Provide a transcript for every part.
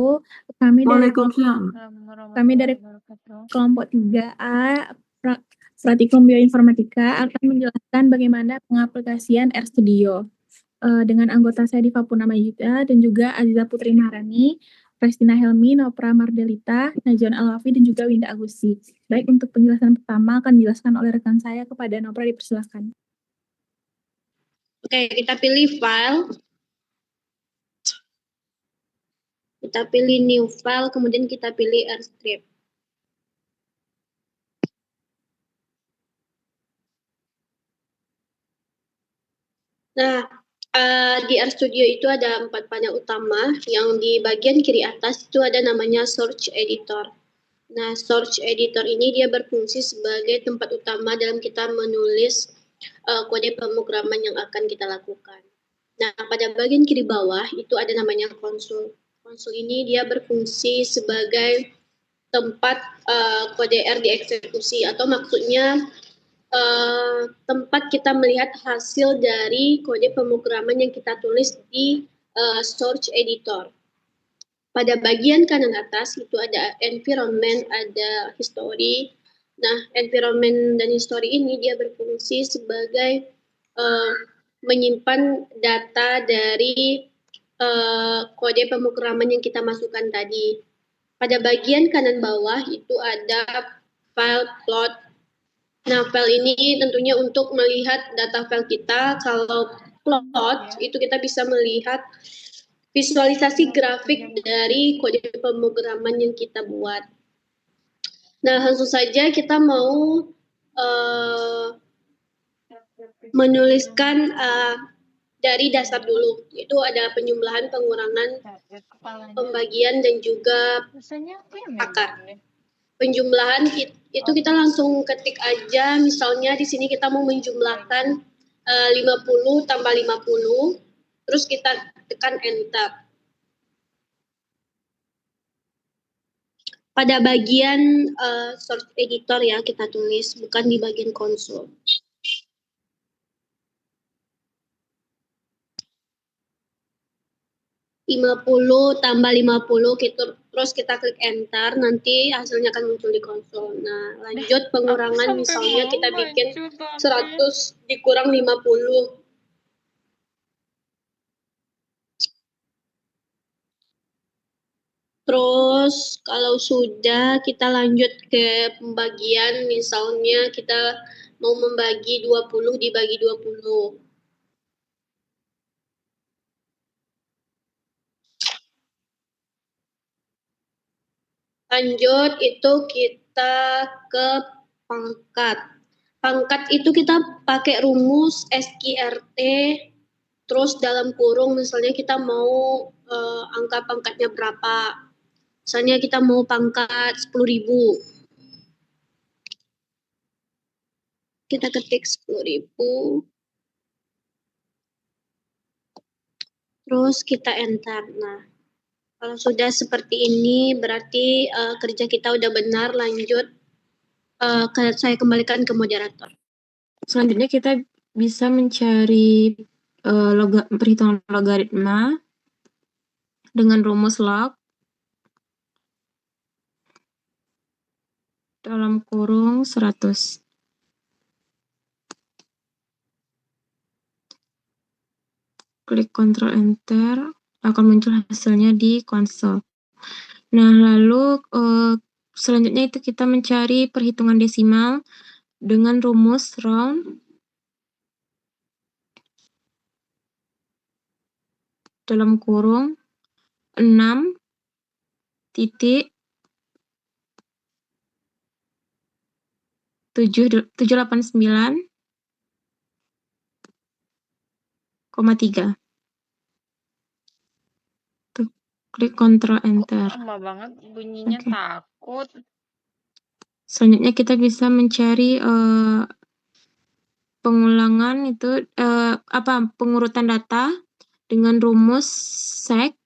Kami dari Waalaikumsalam. kami dari kelompok 3A Pratikum Bioinformatika akan menjelaskan bagaimana pengaplikasian RStudio dengan anggota saya Diva Purnama Yuda dan juga Aziza Putri Maharani, Restina Helmi, Nopra Mardelita, Najon Alwafi, dan juga Winda Agusti. Baik, untuk penjelasan pertama akan dijelaskan oleh rekan saya. Kepada Nopra, dipersilakan. Oke, kita pilih file. Kita pilih new file, kemudian kita pilih RScript. Nah, di RStudio itu ada 4 panel utama. Yang di bagian kiri atas itu ada namanya Search Editor. Nah, Search Editor ini dia berfungsi sebagai tempat utama dalam kita menulis kode pemrograman yang akan kita lakukan. Nah, pada bagian kiri bawah itu ada namanya konsol. Konsol ini dia berfungsi sebagai tempat kode R dieksekusi, atau maksudnya tempat kita melihat hasil dari kode pemrograman yang kita tulis di Search Editor. Pada bagian kanan atas itu ada environment, ada history. Nah, environment dan history ini dia berfungsi sebagai menyimpan data dari kode pemrograman yang kita masukkan tadi. Pada bagian kanan bawah itu ada file plot. Nah, file ini tentunya untuk melihat data file kita. Kalau plot itu kita bisa melihat visualisasi grafik dari kode pemrograman yang kita buat. Nah, langsung saja kita mau menuliskan dari dasar dulu. Itu ada penjumlahan, pengurangan, pembagian, dan juga akar. Penjumlahan itu kita langsung ketik aja, misalnya di sini kita mau menjumlahkan 50 tambah 50, terus kita tekan enter. Pada bagian Search Editor ya kita tulis, bukan di bagian konsol. (50 tambah 50) gitu, terus kita klik enter, nanti hasilnya akan muncul di konsol. Nah, lanjut pengurangan, misalnya kita bikin 100 dikurang 50. Terus kalau sudah, kita lanjut ke pembagian, misalnya kita mau membagi 20 dibagi 20. Lanjut itu kita ke pangkat. Pangkat itu kita pakai rumus SQRT, terus dalam kurung misalnya kita mau angka pangkatnya berapa. Misalnya kita mau pangkat 10.000. Kita ketik 10.000. Terus kita enter. Nah, kalau sudah seperti ini berarti kerja kita udah benar. Lanjut, saya kembalikan ke moderator. Selanjutnya kita bisa mencari perhitungan logaritma dengan rumus log dalam kurung 100. Klik Ctrl Enter, akan muncul hasilnya di konsol. Nah, lalu selanjutnya itu kita mencari perhitungan desimal dengan rumus round dalam kurung 6 titik 789,3. Klik Ctrl Enter. Lama banget bunyinya, takut. Selanjutnya kita bisa mencari pengulangan itu pengurutan data dengan rumus sec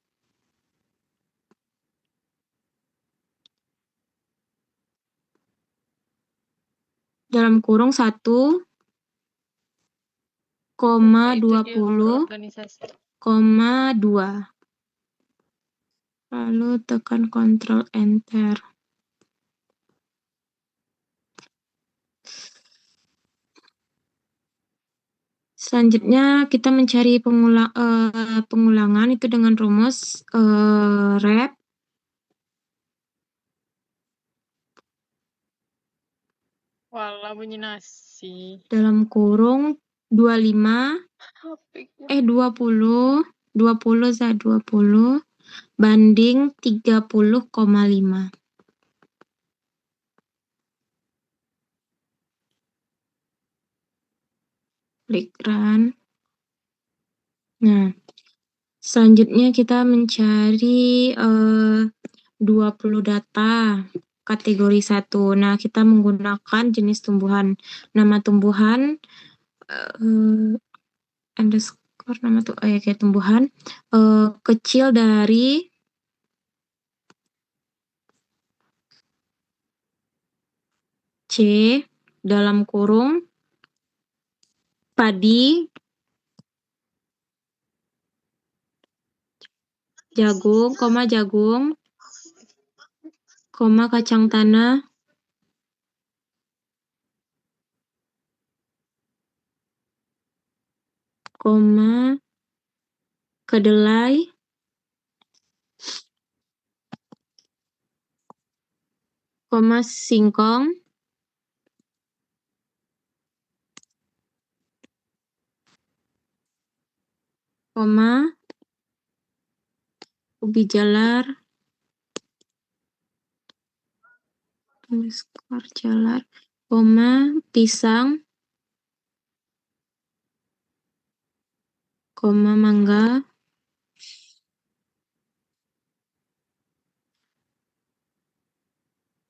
dalam kurung 1,20,2. lalu tekan Ctrl Enter. Selanjutnya kita mencari pengulangan itu dengan rumus rep Walah, bunyi nasi. dalam kurung 25 HP-ku. 20 banding 30,5. Klik run. Nah, selanjutnya kita mencari 20 data kategori 1. Nah, kita menggunakan jenis tumbuhan. Nama tumbuhan underscore nama tuh kayak tumbuhan kecil dari C dalam kurung padi jagung, kacang tanah, kedelai, singkong, ubi jalar, pisang, mangga,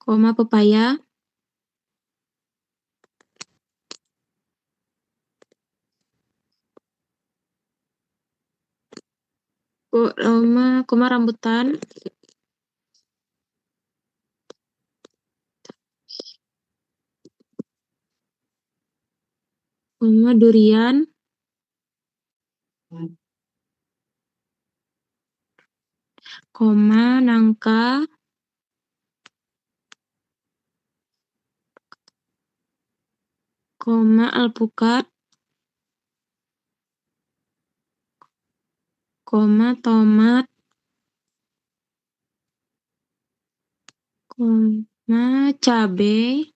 pepaya, rambutan, durian, nangka, alpukat, tomat, cabai,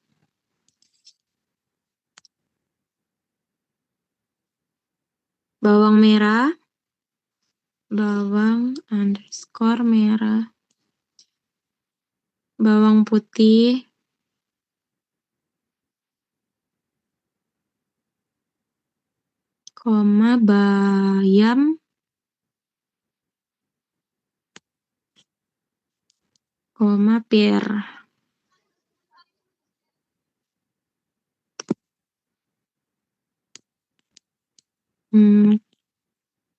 bawang merah, bawang putih, bayam, pir.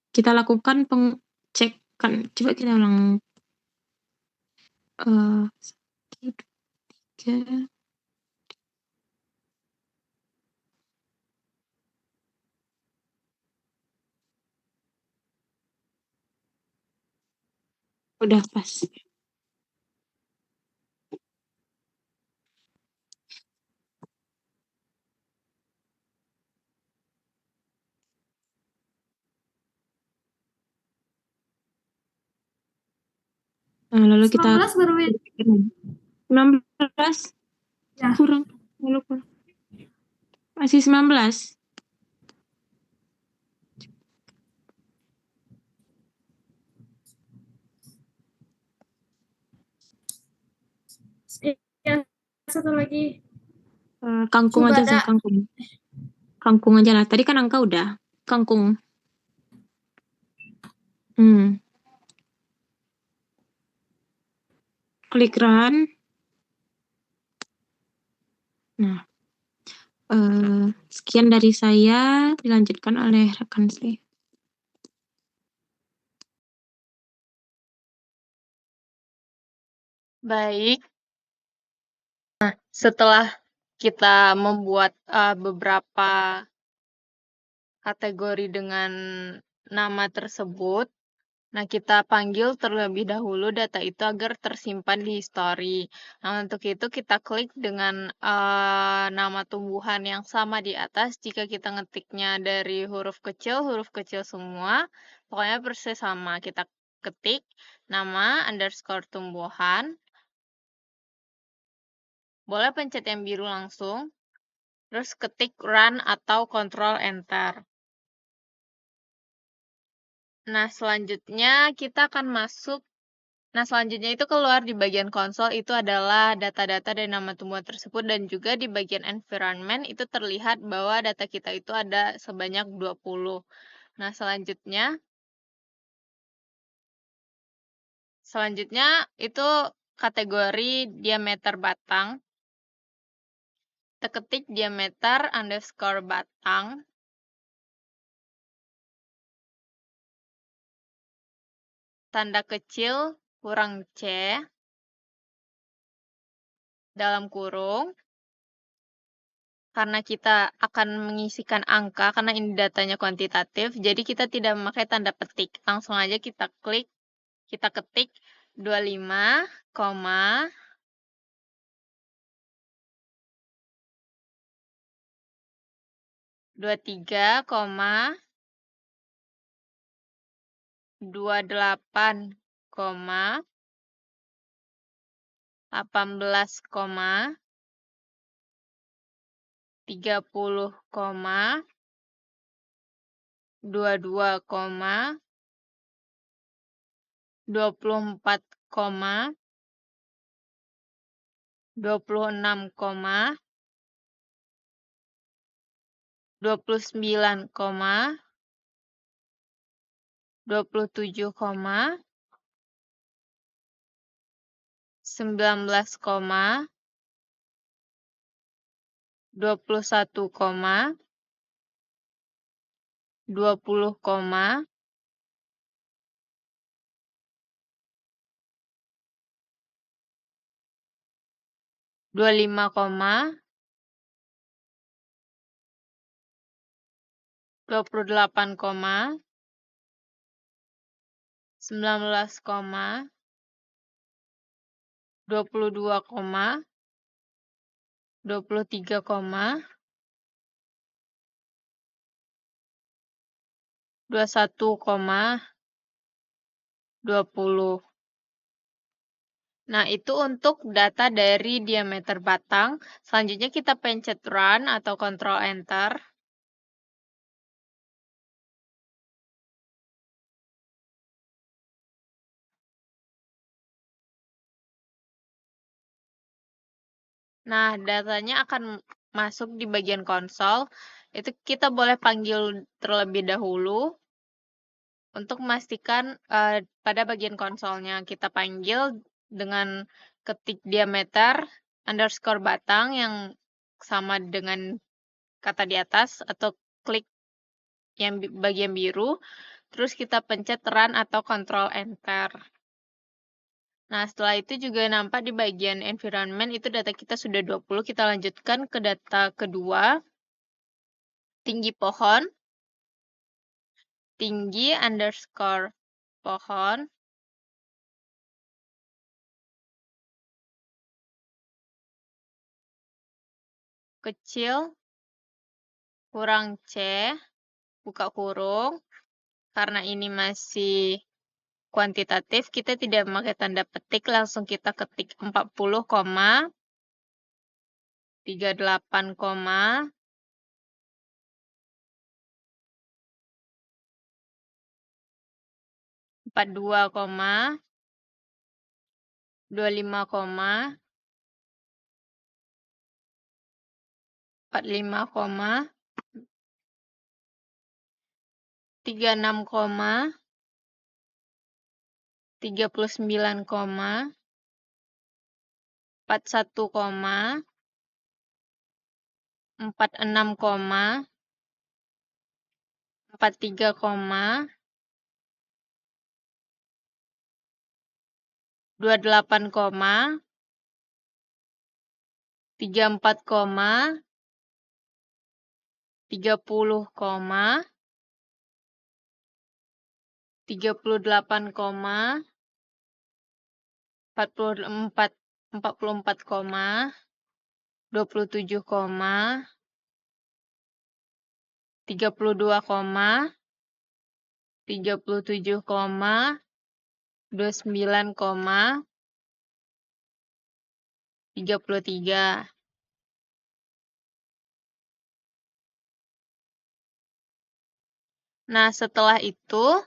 Kita lakukan pengecekan. Coba kita ulang. 1, 2, 3. Udah pas. Nah, lalu kita 19 baru ya? 19. Ya. Kurang. Masih 19. Ya, satu lagi. Kangkung Coba aja, kangkung. Kangkung aja lah. Tadi kan angka udah. Kangkung. Klik run. Nah, sekian dari saya, dilanjutkan oleh rekan saya. Baik. Nah, setelah kita membuat beberapa kategori dengan nama tersebut, Nah, kita panggil terlebih dahulu data itu agar tersimpan di history. Nah, untuk itu kita klik dengan nama tumbuhan yang sama di atas. Jika kita ngetiknya dari huruf kecil semua, pokoknya persis sama. Kita ketik nama underscore tumbuhan. Boleh pencet yang biru langsung. Terus ketik run atau control enter. Nah, selanjutnya kita akan masuk. Nah, selanjutnya itu keluar di bagian konsol itu adalah data-data dari nama tumbuhan tersebut dan juga di bagian environment itu terlihat bahwa data kita itu ada sebanyak 20. Nah, selanjutnya itu kategori diameter batang. Kita ketik diameter underscore batang. Tanda kecil kurang C. Dalam kurung. Karena kita akan mengisikan angka, karena ini datanya kuantitatif, jadi kita tidak memakai tanda petik. Langsung aja kita klik, kita ketik 25, 23, 28, 18, 30, 22, 24, 26, 29, 27, 19, 21, 20, 25, 28, 19, 22, 23, 21, 20. Nah, itu untuk data dari diameter batang. Selanjutnya kita pencet run atau control enter. Nah, datanya akan masuk di bagian konsol. Itu kita boleh panggil terlebih dahulu untuk memastikan pada bagian konsolnya. Kita panggil dengan ketik diameter underscore batang yang sama dengan kata di atas atau klik yang bagian biru. Terus kita pencet run atau control enter. Nah, setelah itu juga nampak di bagian environment itu data kita sudah 20. Kita lanjutkan ke data kedua. Tinggi pohon. Tinggi underscore pohon. Kecil. Kurang C. Buka kurung. Karena ini masih kuantitatif, kita tidak memakai tanda petik. Langsung kita ketik 40, 38, 42, 25, 45, 36, 39, 41, 46, 43, 28, 34, 30, 38, 44, 27, 32, 32, 37, 29, 33. Nah, setelah itu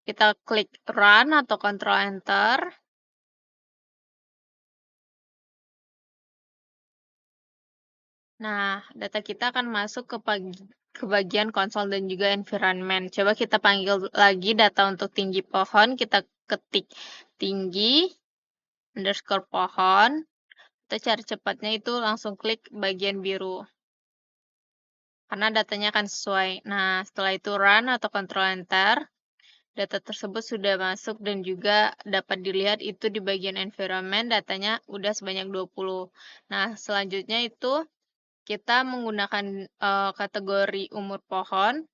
kita klik run atau Ctrl Enter. Nah, data kita akan masuk ke bagian konsol dan juga environment. Coba kita panggil lagi data untuk tinggi pohon. Kita ketik tinggi underscore pohon. Kita cari cepatnya itu langsung klik bagian biru. Karena datanya akan sesuai. Nah, setelah itu run atau Ctrl Enter. Data tersebut sudah masuk dan juga dapat dilihat itu di bagian environment datanya udah sebanyak 20. Nah, selanjutnya itu kita menggunakan kategori umur pohon,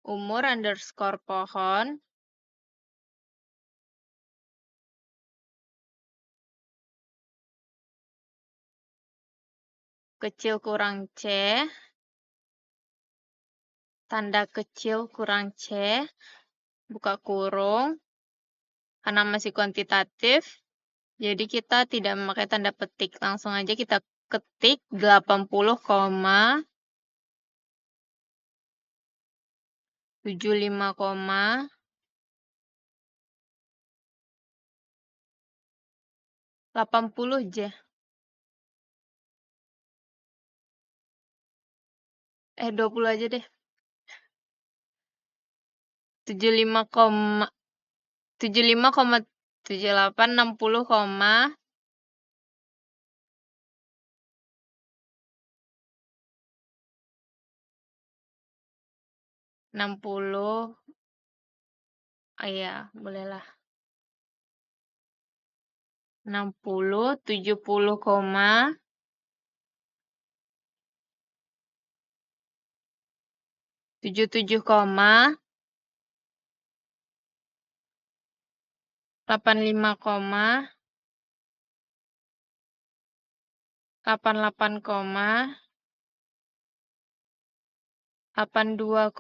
umur underscore pohon, kecil kurang C, tanda kecil kurang C, buka kurung, karena masih kuantitatif, jadi kita tidak memakai tanda petik. Langsung aja kita ketik 80, 75, 80 J. 20 aja deh. 75, 78, 60, 60. Oh iya, bolehlah. 60, 70, 77, 85, 88, 82,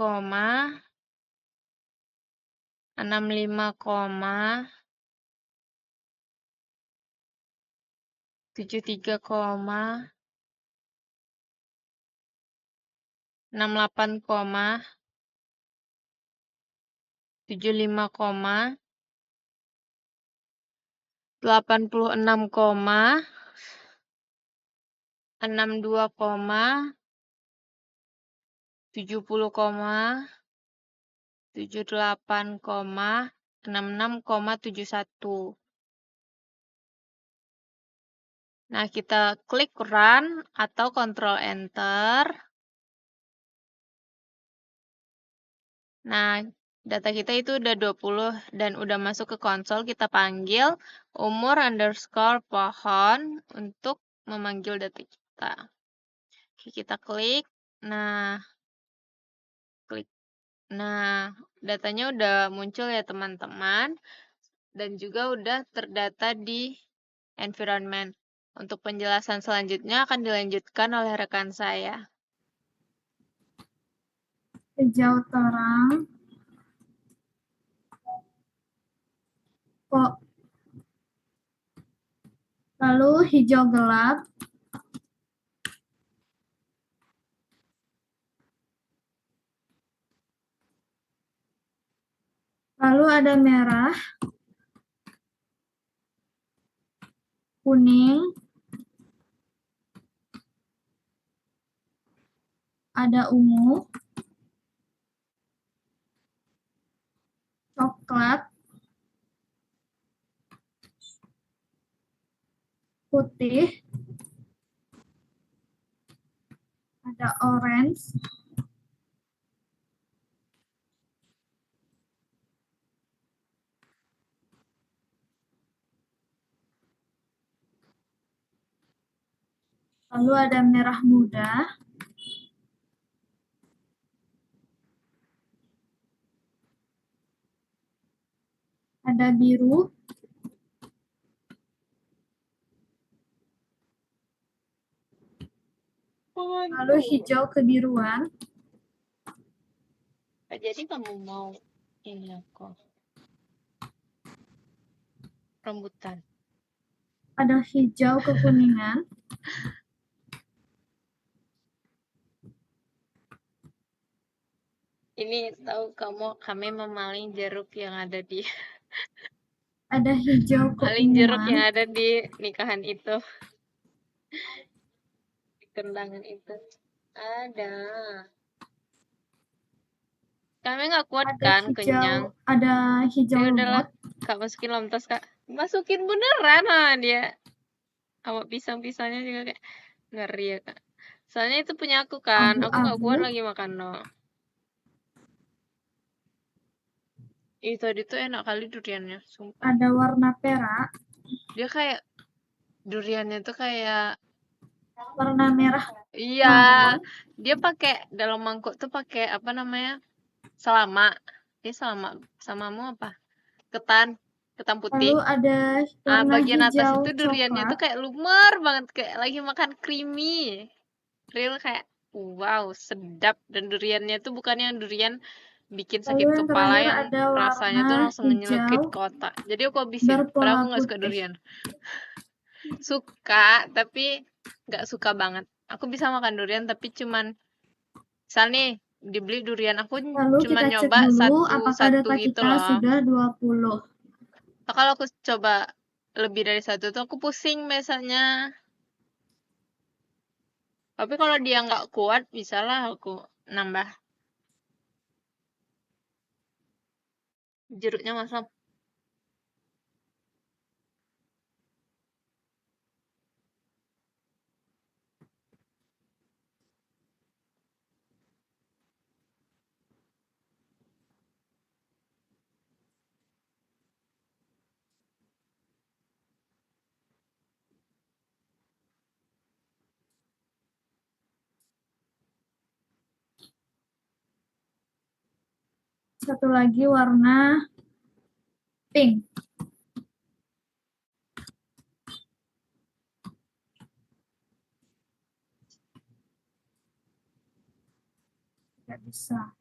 65, 73, 68, 75, 86, 62, 70, 78, 66, 71. Nah, kita klik run atau Ctrl Enter. Nah, data kita itu udah 20 dan udah masuk ke konsol. Kita panggil umur underscore pohon untuk memanggil data kita. Oke, kita klik. Nah, klik. Nah, datanya udah muncul ya teman-teman. Dan juga udah terdata di environment. Untuk penjelasan selanjutnya akan dilanjutkan oleh rekan saya. Hijau terang, lalu hijau gelap, lalu ada merah, kuning, ada ungu, coklat, putih, ada orange, lalu ada merah muda, ada biru, lalu hijau kebiruan, Jadi kamu mau ini aku rambutan. ada hijau kekuningan, Ini tahu kami memaling jeruk yang ada di ada hijau maling jeruk yang keunguan, ada di nikahan itu, di kendangan itu. Ada. Kami nggak kuat ada kan, kenyang. hijau Ya udahlah, lumut, Kak masukin dalam tas, Kak. Masukin beneran dia. Awak pisang-pisangnya juga kayak ngeri ya, Kak. Soalnya itu punya aku kan, aku nggak kuat abu-abu, lagi makan no. Ih, tadi tuh enak kali duriannya, sumpah. ada warna perak, Dia kayak duriannya tuh kayak warna merah iya, marun, dia pakai dalam mangkuk tuh pakai apa namanya? Selama. Dia selama samamu apa? Ketan putih. lalu ada warna Bagian atas hijau itu duriannya tuh coklat, kayak lumer banget, kayak lagi makan creamy. Real kayak wow, sedap, dan duriannya tuh bukan yang durian bikin lalu sakit yang kepala terakhir yang ada rasanya warna tuh langsung nyelekit hijau ke otak. Jadi aku habisin, padahal berpola aku nggak suka putih. durian. Suka, tapi nggak suka banget. Aku bisa makan durian tapi cuman misal nih dibeli durian, aku Lalu cuma kita cek nyoba dulu apakah satu data gitu kita loh. sudah 20. Kalau aku coba lebih dari satu tuh aku pusing biasanya. Tapi kalau dia nggak kuat, bisalah aku nambah jeruknya masuk. Satu lagi warna pink. Tidak bisa.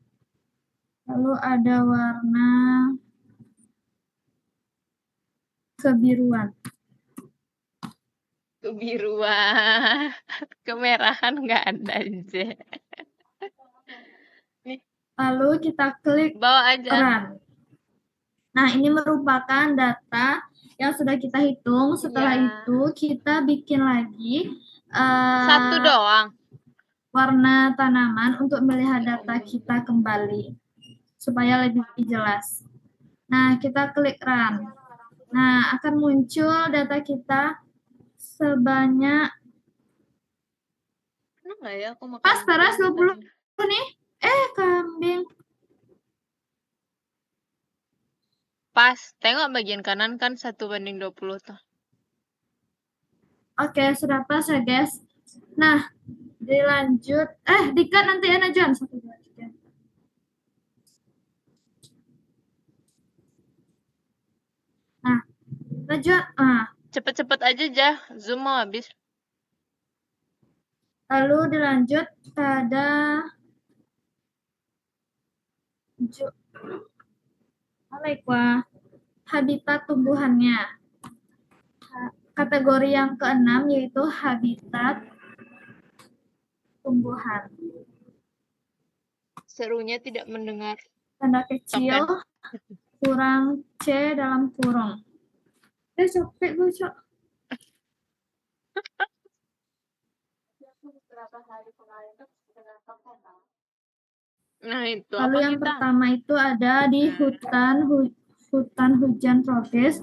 Lalu ada warna kebiruan. Kebiruan, kemerahan nggak ada aja. Nih, Lalu kita klik bawa aja. run. Nah, ini merupakan data yang sudah kita hitung. Setelah Iya. itu kita bikin lagi Satu doang. warna tanaman untuk melihat Ya data ampun. kita kembali supaya lebih jelas. Nah, kita klik run. Nah, akan muncul data kita sebanyak Pernah nggak ya aku makan pas teras durian 20 nih. Kambing. Pas, tengok bagian kanan kan 1:20 tuh. Oke, sudah pas ya, guys. Nah, dilanjut. Dikat nanti ya, Najan. 1, 2, 3. Nah, lanjut. Cepet-cepet aja, Jah. Zoom mau habis. Lalu dilanjut pada habitat tumbuhannya. Kategori yang keenam yaitu habitat tumbuhan. Serunya tidak mendengar. Tanda kecil, kurang C dalam kurung. Capek gue, Cok. Nah, itu Lalu apa yang kita? pertama itu ada di hutan hujan tropis.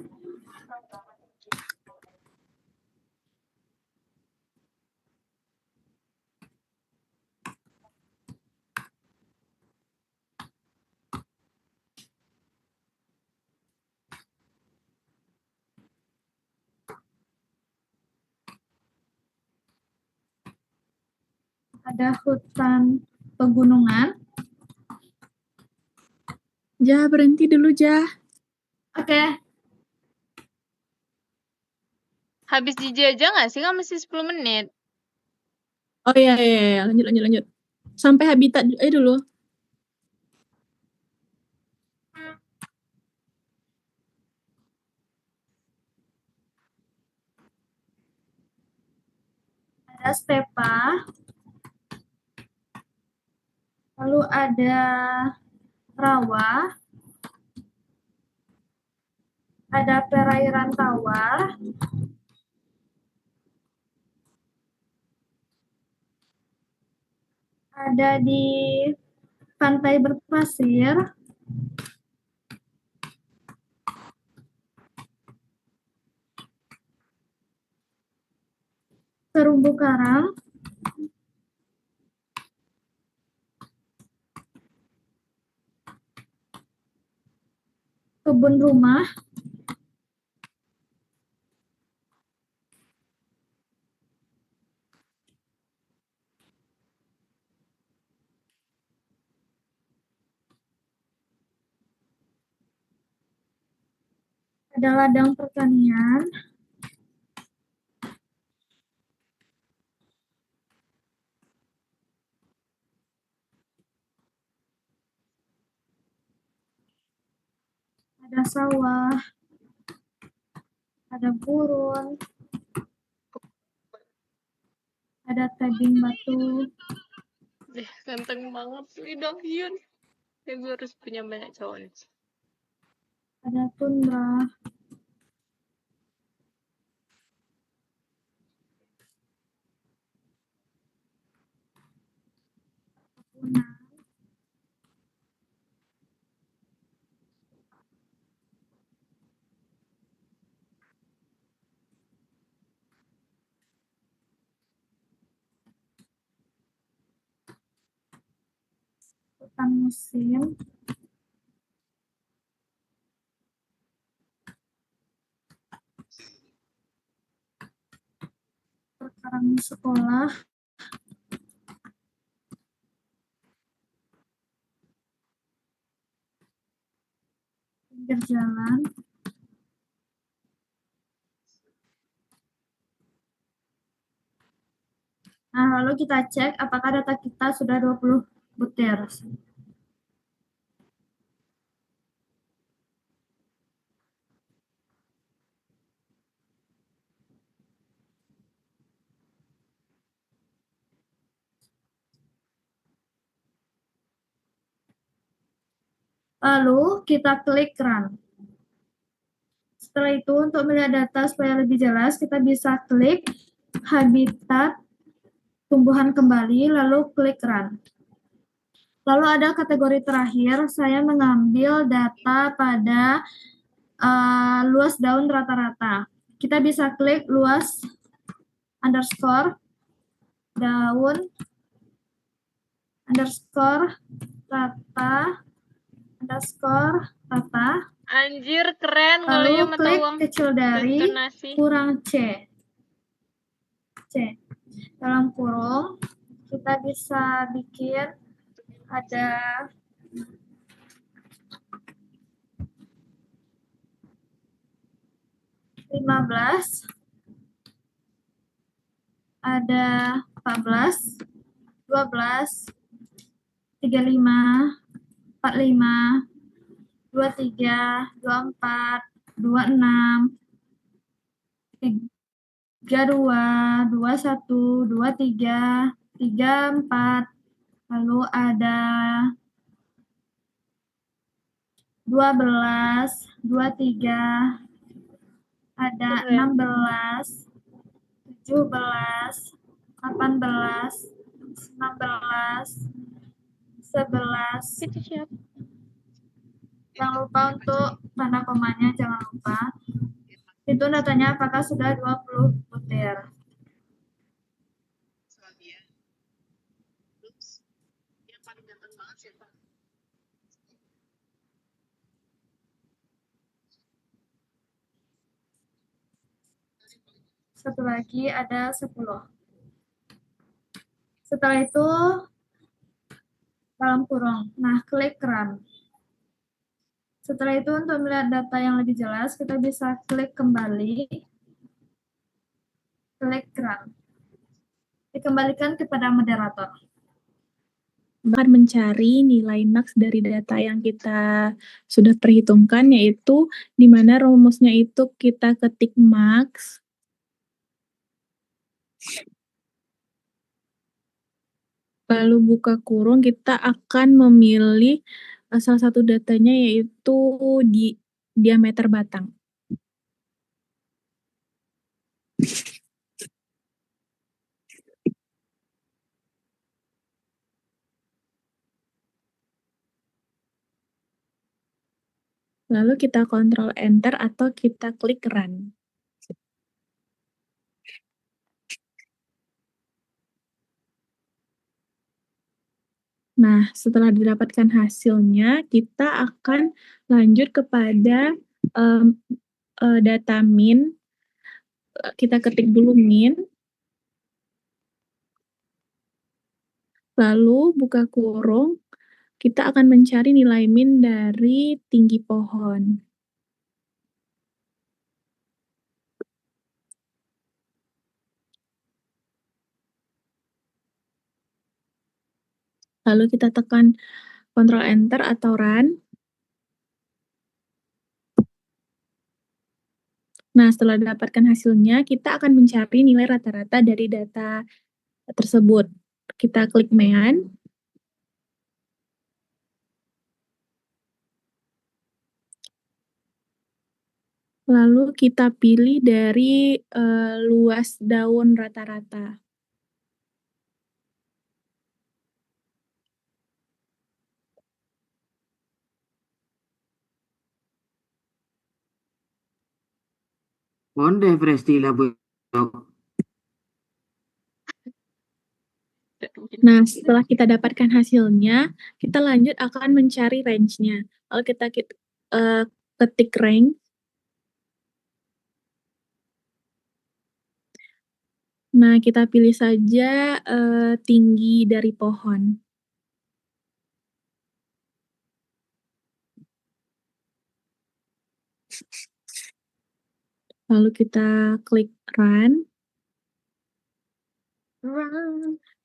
Ada hutan pegunungan. Jah, berhenti dulu, Jah. Oke. Habis dijajah nggak sih? Kan masih 10 menit. Oh iya, iya, iya. Lanjut. Sampai habitat dulu. Ada stepa, lalu ada rawa, ada perairan tawar, ada di pantai berpasir, terumbu karang, kebun rumah, ada ladang pertanian, ada sawah, ada gurun, ada tebing batu, Ganteng banget nih Dahyun. Gue harus punya banyak cowok nih. ada tundra, pegunungan, hutan musim, perkarangan sekolah, pinggir jalan, nah lalu kita cek apakah data kita sudah 20 butir. Lalu kita klik run. Setelah itu untuk melihat data supaya lebih jelas, kita bisa klik habitat tumbuhan kembali, lalu klik run. Lalu ada kategori terakhir, saya mengambil data pada luas daun rata-rata. Kita bisa klik luas underscore daun underscore rata underscore rata. Anjir keren kalau Lalu ya mata klik uang kecil dari donasi. kurang C. Dalam kurung kita bisa bikin ada (15), ada 14, 12, 35, 45, 23, 24, 26, 32, 21, 23, 34, lalu ada 12, 23, ada 16, 17, 18, 19, 11. Itu siapa? Jangan lupa untuk tanda komanya, jangan lupa. Itu datanya apakah sudah 20 butir. Satu lagi ada 10. Setelah itu dalam kurung. Nah, klik run. Setelah itu untuk melihat data yang lebih jelas, kita bisa klik kembali, klik run. Dikembalikan kepada moderator. Akan mencari nilai max dari data yang kita sudah perhitungkan, yaitu di mana rumusnya itu kita ketik max, lalu buka kurung, kita akan memilih salah satu datanya yaitu di diameter batang. Lalu kita kontrol enter atau kita klik run. Nah, setelah didapatkan hasilnya, kita akan lanjut kepada data min. Kita ketik dulu min, lalu buka kurung, kita akan mencari nilai min dari tinggi pohon. Lalu kita tekan Ctrl Enter atau Run. Nah, setelah dapatkan hasilnya, kita akan mencari nilai rata-rata dari data tersebut. Kita klik Mean. Lalu kita pilih dari luas daun rata-rata. Onde Presti labu. Nah, setelah kita dapatkan hasilnya, kita lanjut akan mencari range-nya. Lalu kita ketik range. Nah, kita pilih saja tinggi dari pohon. Lalu kita klik run.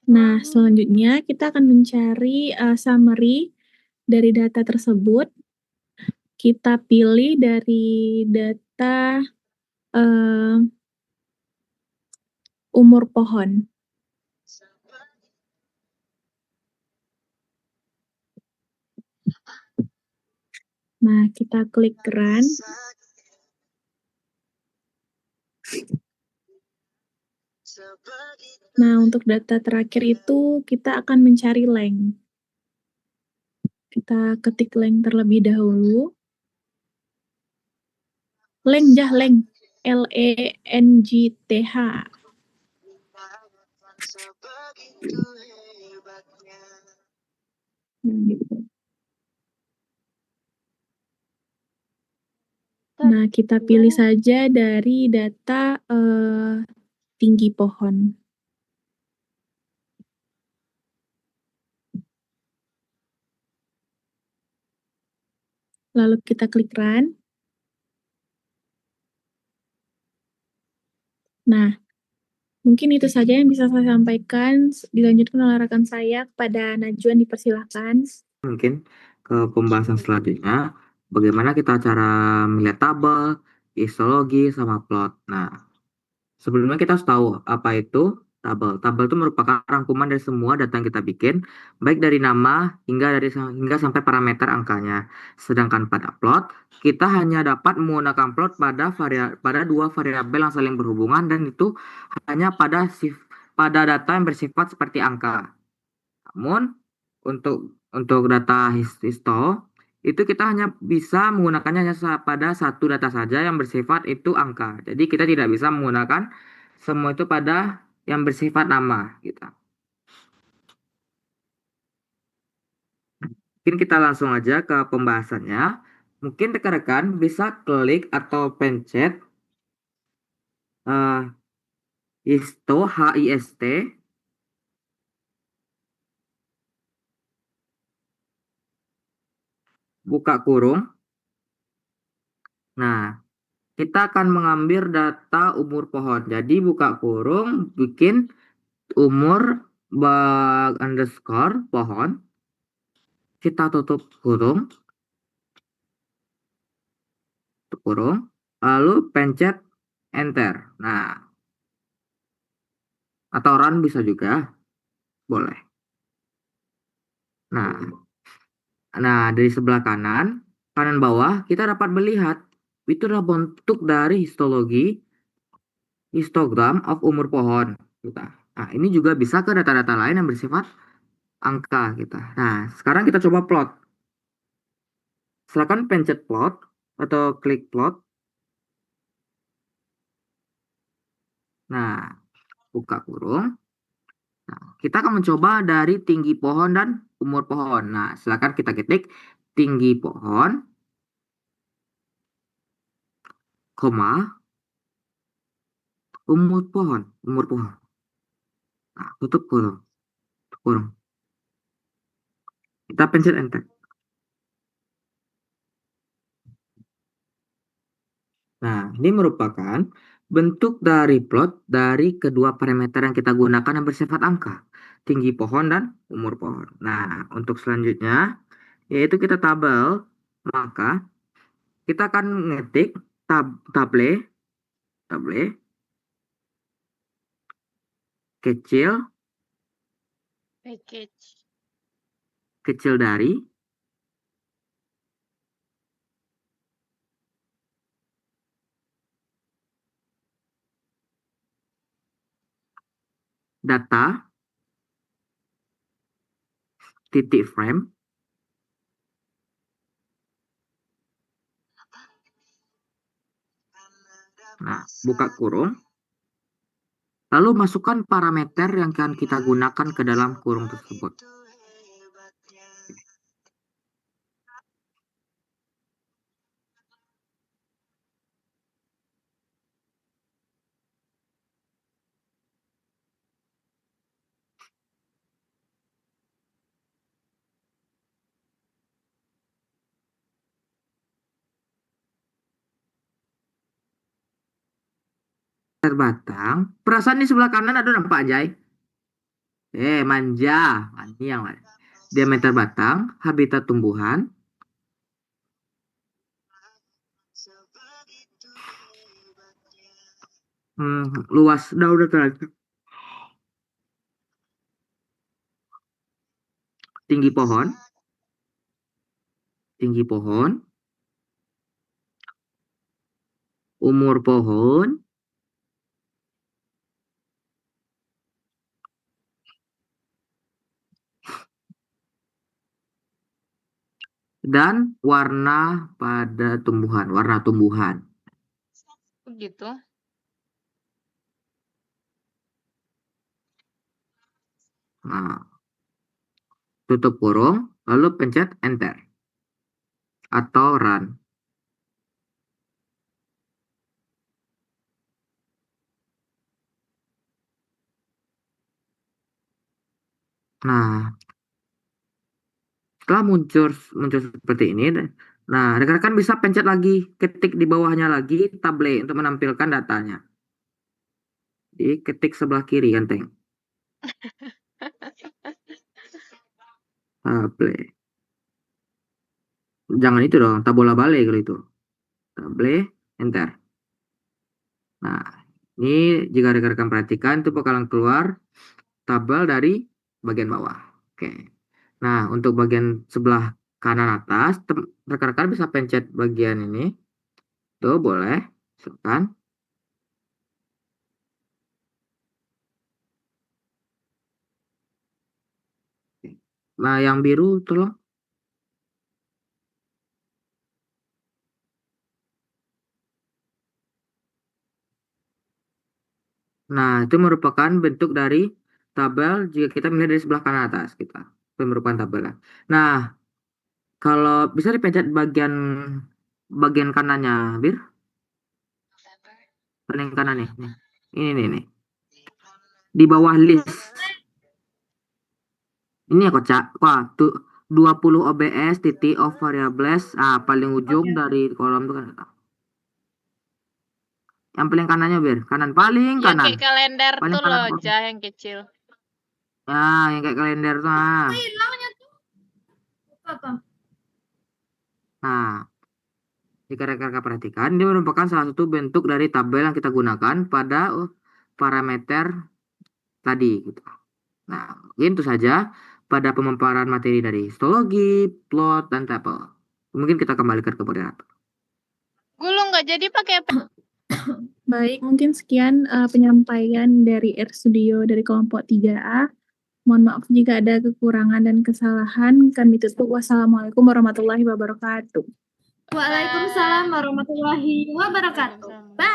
Nah, selanjutnya kita akan mencari summary dari data tersebut. Kita pilih dari data umur pohon. Nah, kita klik run. Nah, untuk data terakhir itu kita akan mencari length. Kita ketik length terlebih dahulu. Length. L-E-N-G-T-H. Nah, kita pilih saja dari data tinggi pohon. Lalu kita klik run. Nah, mungkin itu saja yang bisa saya sampaikan. Dilanjutkan oleh rekan saya, kepada Najwan, dipersilakan. Mungkin ke pembahasan selanjutnya, bagaimana kita cara melihat tabel, histologi, sama plot. Nah, sebelumnya kita harus tahu apa itu tabel. Tabel itu merupakan rangkuman dari semua data yang kita bikin, baik dari nama hingga sampai parameter angkanya. Sedangkan pada plot, kita hanya dapat menggunakan plot pada dua variabel yang saling berhubungan, dan itu hanya pada data yang bersifat seperti angka. Namun untuk data histo itu kita hanya bisa menggunakannya hanya pada satu data saja yang bersifat itu angka. Jadi kita tidak bisa menggunakan semua itu pada yang bersifat nama gitu. Mungkin kita langsung aja ke pembahasannya. Mungkin rekan-rekan bisa klik atau pencet histo, HIST, buka kurung, Nah, kita akan mengambil data umur pohon. Jadi buka kurung, bikin umur underscore pohon. Kita tutup kurung. Lalu pencet enter. Nah, atau run bisa juga. Boleh. Nah, dari sebelah kanan bawah, kita dapat melihat itu adalah bentuk dari histogram of umur pohon kita. Nah, ini juga bisa ke data-data lain yang bersifat angka kita. Nah, sekarang kita coba plot. Silakan pencet plot atau klik plot. Nah, buka kurung. Nah, kita akan mencoba dari tinggi pohon dan umur pohon. Nah, silakan kita ketik tinggi pohon, koma, umur pohon. Nah, tutup kurung. Kita pencet enter. Nah, ini merupakan bentuk dari plot dari kedua parameter yang kita gunakan yang bersifat angka. Tinggi pohon dan umur pohon. Nah, untuk selanjutnya, yaitu kita tabel. Maka, kita akan ngetik table kecil dari data titik frame. Nah, buka kurung. Lalu masukkan parameter yang akan kita gunakan ke dalam kurung tersebut. Batang. Perasaan di sebelah kanan ada nampak Jai? Manja. Ini yang lain. Diameter batang, habitat tumbuhan. Luas daun terlanjur. Tinggi pohon. Umur pohon. Dan warna pada tumbuhan, warna tumbuhan. Begitu. Nah, tutup kurung, lalu pencet enter atau run. Nah, setelah muncul seperti ini, nah rekan-rekan bisa pencet lagi, ketik di bawahnya lagi table untuk menampilkan datanya. Di ketik sebelah kiri ganteng. Table. Jangan itu dong, tabola balik kalau itu. Table, enter. Nah, ini jika rekan-rekan perhatikan itu bakalan keluar tabel dari bagian bawah. Oke. Nah, untuk bagian sebelah kanan atas, rekan-rekan bisa pencet bagian ini. Tuh, boleh. Silakan. Nah, yang biru tolong. Nah, itu merupakan bentuk dari tabel jika kita melihat dari sebelah kanan atas kita. Itu merupakan tabel. Nah, kalau bisa dipencet bagian kanannya, Bir. Paling kanan nih. Ini nih. Di bawah list. Ini ya kocak. Wah, tuh 20 OBS titik of variables. Paling ujung dari kolom itu kan. Yang paling kanannya, Bir. Kanan, paling Yang kanan. kayak kalender Paling tuh kanan loh, bawah. Jah, yang kecil. Ya, yang kayak kalender tuh. Hilangnya tuh. Apa? Nah, jika rekan-rekan perhatikan, ini merupakan salah satu bentuk dari tabel yang kita gunakan pada parameter tadi gitu. Nah, mungkin itu saja pada pemaparan materi dari histologi, plot, dan tabel. Mungkin kita kembalikan ke moderator. Gulu nggak jadi pakai apa? Baik, mungkin sekian penyampaian dari RStudio dari kelompok 3A. Mohon maaf jika ada kekurangan dan kesalahan. Kami tutup. Wassalamualaikum warahmatullahi wabarakatuh. Waalaikumsalam warahmatullahi wabarakatuh. Waalaikumsalam.